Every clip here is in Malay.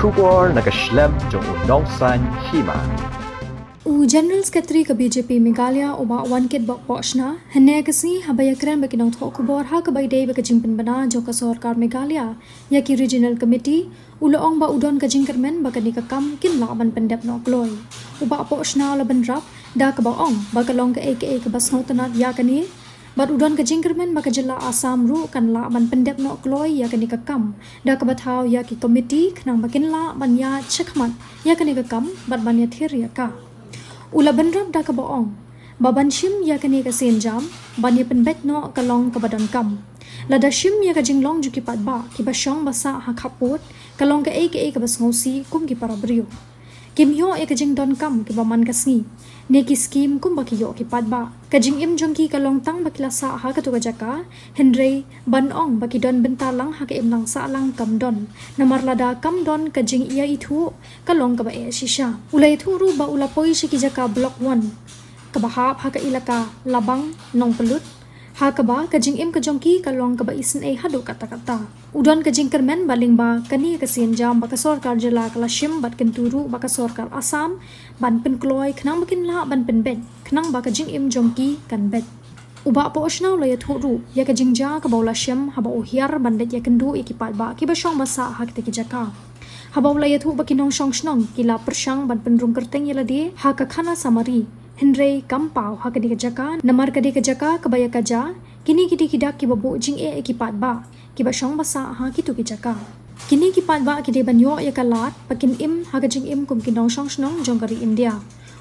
Shubor nakaslem jong Nongshong Hima. General Secretary ka BJP Meghalaya uba wankit bak Pohshna hene kasi habayakran baki nong thok kubor ha ka baidei baka jingpin bana jo ka sarkar Meghalaya ya ki regional committee uloong ba udon ka Kyrmen baka ni ka kam kin laban pendep no Kloi uba Pohshna laban rap da ka ba ong baka long ka aka ka bas notanat ya kani bat udon ka Kyrmen baka jela Assam ru kan laban pendep no Kloi ya kani ka kam da ka bathau ya ki committee khnang bakin la ban ya chakmat ya kani ka kam bat ban ya thir ya ka Ula benrap da ka boong. Baban shim ya kani ka senjam, ban ya Pynbeit no kalong ka badan kam. Lada shim ya ka jinglong juki patba, ki basyong basa ha Khappud, kalong ka aka ka bas ngosi kum ki para brio. Kim yo ya ka jing don kam ki baman ka sngi. Ne ki skim kum baki yo ki patba. Ka jing im jong ki kalong tang baki lasa ha ka tu ka jaka, Henry ban ong baki don bentalang ha ka im lang sa lang kam don. Namar lada kam don ka jing iya itu kalong ka ba e shisha. Ula itu ru ba ula poi shi ki jaka block 1. Ka bahap ha ka ilaka labang nong pelut. Ha ka ba ka jing im ka jongki kalong ka ba isin e hadu kata-kata. Udon ka jing Kyrmen baling ba kani ka senjam baka sarkar jela kalashim bat kenturu baka sarkar Assam ban pen Kloi khnang bakin la ban Pynbeit khnang ba ka jing im jongki kan bet. Uba Pohshna la ya thoru ya ka jingja ka baula shem haba uhiar bandet ya kendu ikipat ba ki ba shong masa ha kita ki jaka. Haba la ya thu ba ki Nongshong Shnong kila persyang ban penrung kerteng ya ladi ha ka khana samari Henry kampau ha ka di ka jaka namar ka di ka jaka ka baya ka ja kini kidi kidak ki babu Jingeh ikipat ba ki ba shong masa ha ki tu ki jaka. Kini ki pat ba ki de banyo ya ka lat pakin im ha ka jing im kum ki Nongshong Shnong jongkari India.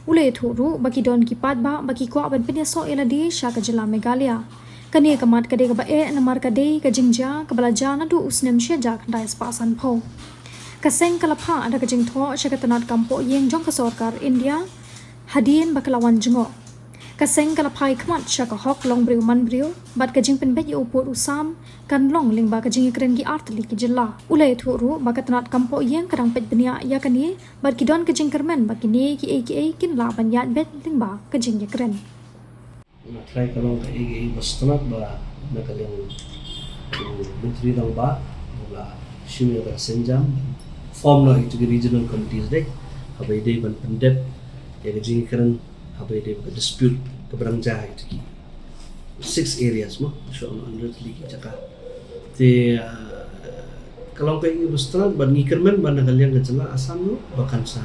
Ule thuru baki don ki pat ba baki ko ban pinya so ela di sha ka jila Meghalaya. Kani ka mat ka de ka ba e namar ka de ka jingja ka bala ja na du usnem she ja khandai spasan pho. Kaseng kalapha ada ka jing tho sha ka tanat kampo yeng jong ka sarkar India hadien bakalawan jungo. Kaseng kalapai kmat sha ka hok long briu man briu bat ka jing Pynbeit yu upur usam kan long ling ba ka jing kren ki artli ki jilla. Ulai thuru ba ka tanat kampo yeng karang pet benia ya kani bat ki don ka jing Kyrmen ba ki ne ki aka kin la ban yat bet ling ba ka jing kren. Na try kalong ka aka bastanat ba na kaling menteri dang ba bula shimya ka senjam form no itu regional committees dek abai dei ban Pynbeit ya ka jing kren abai dei ka dispute ka barang ja itu ki 6 areas mo so on really ki jaka te kalong ka aka bastanat ban ni Kyrmen ban na kalian ka jala Assam no bakan sa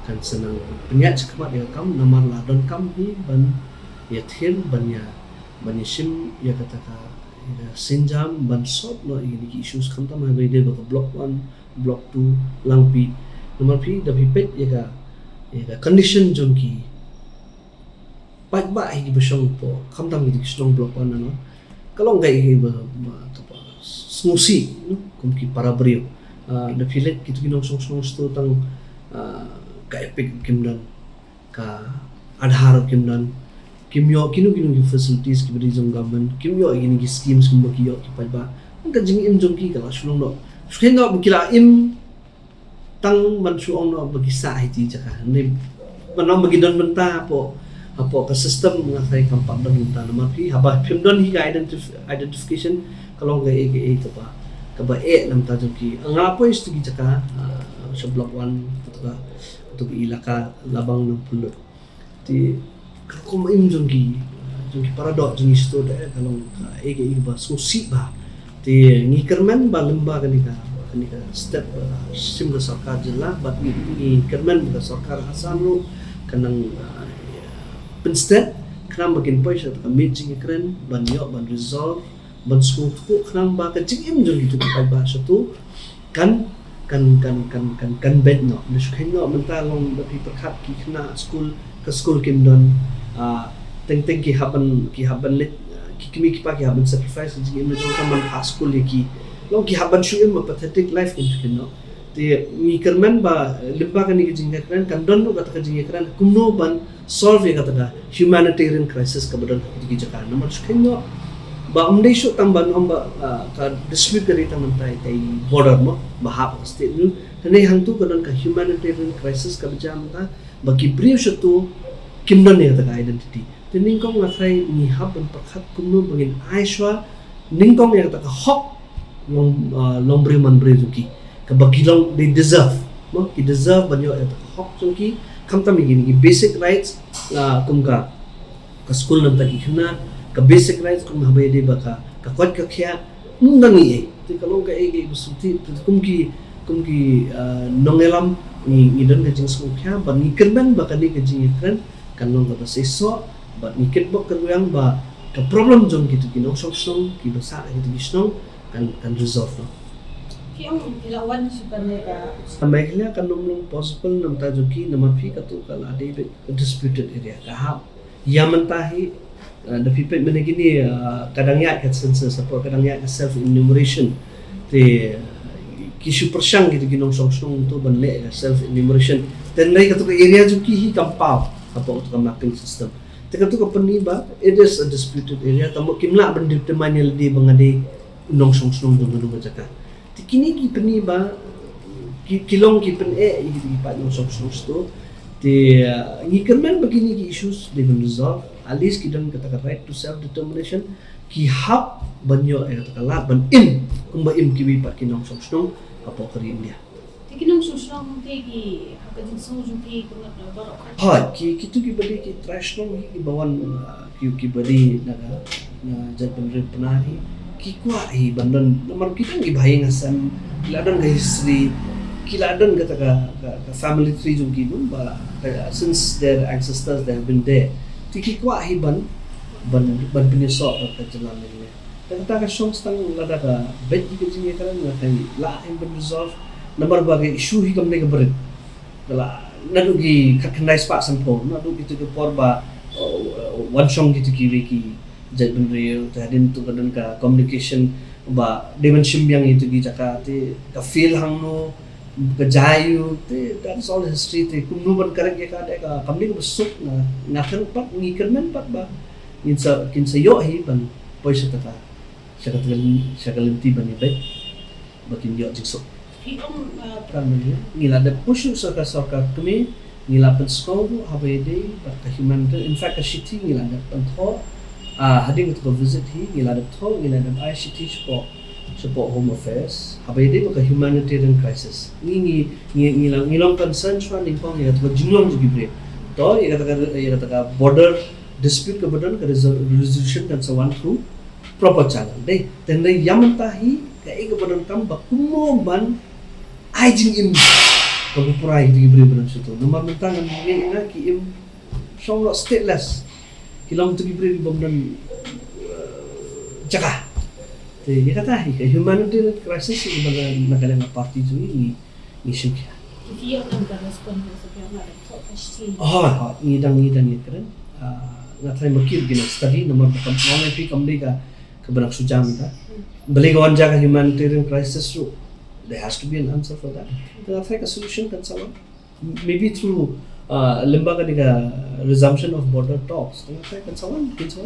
kan senang penyat cakap ya kam namar la don kam ni ban ya thir ban ya shim ya kata ka senjam ban sop no ini ki issues kham tam hai de ba block 1 block 2 langpi nomor pi da pet ya ka condition jong ki pat ba hi besong po kham tam ki strong block 1 no kalong gai ba apa smusi no kum ki para brio da filet ki tu Nongshong sto tang ka epic kimdan ka adhar kimdan kimyo kinu ki facilities ki bri jong government kimyo ini ki schemes kum ki yo ki pat ba ka jing im jong ki kala Shnong no Shnong no kila im tang man su on no bagi sa hi jaka ne man bagi don benta apa ka system ngasai kampak dan benta nama pi haba pimdon hi identification kalau ga aka ka ba nam ta jong ki ngapo is gi jaka sa block 1 atau ilaka labang ng pulut ti kung im jong ki para dot jong isto da kalau aka ba susi ba ti ni Kyrmen ba lemba kani ka step simla sarkar jela bat ni Kyrmen ba sarkar Assam ro kanang Pynbeit kanang magin poy sa meeting kren ban yo ban resolve ban smooth ko kanang ba ka jing im jong itu pa ba sa tu kan bet no nasukin no mentalong ba perkat ki kena school kim don teng ki haban lit ki kimi ki pa ki haban sacrifice ki im jong ka man school ki long ki haban shu im pathetic life kin no te ni Kyrmen ba limba kan ki Jingeh kren kan don no kata ka Jingeh kren kumno ban solve ya kata humanitarian crisis ka badan ki jaka namar sukin no ba umdai shu tamban ba ka dispute kari taman tai border mo bahap state nu tane hangtu kanan ka humanitarian crisis ka bijam ta bagi brio shu kimdan ne ta identity tening kong ngatrai ni hab ban pakhat kumno bangin aishwa ning kong ya ta ka hok long brio man brio ki bagilong they deserve no ki deserve banyo et hok chungki khamta mi gi basic rights la kumka ka school nam ta ki khna ka basic rights kum habe de ba ka kwat ka khya ndangi e ti kalong ka e busuti kumki nongelam ni don ka jing school khya ba ni Kyrmen ba ka ni ka jing kran kanong ka se so ba ni ket bok ka yang ba ka problem jong ki tu ki Nongshong ki basa ki tu Shnong kan resolve no Ki ang ilawan si Paneka. Meghalaya kan nomlong possible nam ta jo ki namapi ka tu kala de disputed area ka ha yamantahi the people menegini kadang ya kat census support kadang ya self enumeration te kishu persang gitu ki Nongshong tu banle self enumeration then nai ka tu area jo ki hi kampau apa tu mapping system teka tu company ba it is a disputed area tamo kimla ban determine di bangade Nongshong dulu jaka tikini ki pani ba kilong ki pen ki pa Nongshong tu the Kyrmen begini ki issues they will resolve at least kita kata right to self determination ki hak banyo kata kala ban in kumba im ki pa ki Nongshong apa kari India Tikinong susong tegi hakajin sojung tegi kunat na barok. ha ki kitu ki badi ki trash no ki bawan ki badi na jadban re penari ki kwa hi bandan nomor kita ki bahing Assam kiladan ga history kiladan kata ka family tree jung ki dun ba since their ancestors they have been there tiki kwa hi ban pinyeso ka jalan ni kata ka song stang lada ka bet ki jing karan na kai la im ban resolve nomor bagai issue hi kamne ka berit kala nadu ki kakandai spa sampo nadu ki tu porba wansong ki tu ki wiki jadban real tadin tu kadan ka communication ba dimension yang itu ki jakate ka feel hangno ka jayu te that's all history te kumnu ban karek ya ka de ka kamni ko besuk na ngakan pat ni Kyrmen pat ba kinsa yo hi ban poisa ta shakalinti ban ni bet bakin yo jiksok Ki ang kami ngila de push sa kami ngila pen school habe de ba ka humanitarian in fact a city ngila de pen tho hading to visit hi ngila de tho ngila de ICT support home affairs habe de ba ka humanitarian crisis ngilong concern swan ning pong ya to jinglong ju gibre to ya kata ka border dispute ka border ka resolution kan sawan through proper channel de then de yamantahi ka ega border kam ba kumo ban Ajing im kabupurai di gibre benar situ. Nomor mentangan mungkin ina ki im song stateless. Kilom tu gibre di bomdan jaga. Jadi dia kata hi humanitarian crisis di mana negara parti tu ni syukia. Dia ang respond sa kaya na top HT. Ngidang keren. Ngatai makir gina study nomor pertama pi kamli ka kebenak sujam ta. Beli kawan jaga humanitarian crisis tu. There has to be an answer for that. Then I think a solution can someone maybe through limbaga resumption of border talks. Then I think can someone kita